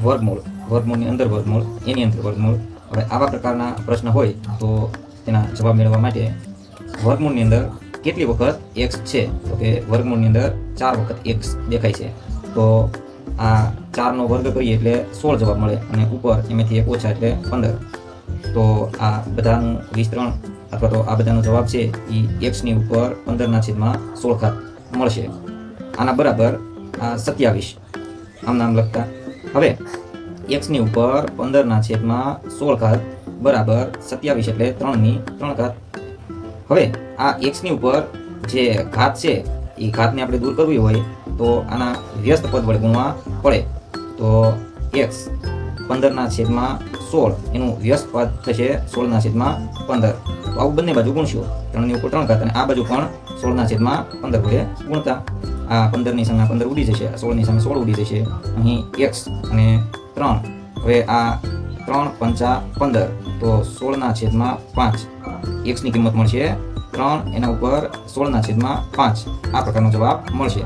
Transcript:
વર્ગમૂળની અંદર વર્ગમૂળ, એની અંદર વર્ગમૂળ. હવે આવા પ્રકારના પ્રશ્ન હોય તો તેના જવાબ મેળવવા માટે વર્ગમૂળની અંદર કેટલી વખત x છે, તો કે વર્ગમૂળની અંદર 4 વખત x દેખાય છે. તો આ 4 નો વર્ગ કરીએ એટલે 16 જવાબ મળે, અને ઉપર એમાંથી 1 ઓછા એટલે 15. તો આ બધાનું વિસ્તરણ અથવા તો આ બધાનો જવાબ છે એ x ની ઉપર 15/16 મળશે. આના બરાબર આ 27 આમ નામ લખતા. હવે x ની ઉપર 15/16 બરાબર 27 એટલે 3/3. હવે આ x ની ઉપર જે ઘાત છે એ ઘાતને આપણે દૂર કરવી હોય તો આના વ્યસ્ત પદ વડે ગુણવા પડે. તો x 15/16 એનું વ્યસ્ત પદ થશે 16/15. તો આવું બંને બાજુ ગુણશું, 3 ની ઉપર 3 ઘાત અને આ બાજુ પણ 16/15 વડે ગુણતા આ 15 ની સામે 15 ઉડી જશે, 16 ની સામે 16 ઉડી જશે. અહીં x અને 3. હવે આ 3 5 15, તો 16/5 x ની કિંમત મળશે 3, એના ઉપર 16/5. આ પ્રકારનો જવાબ મળશે.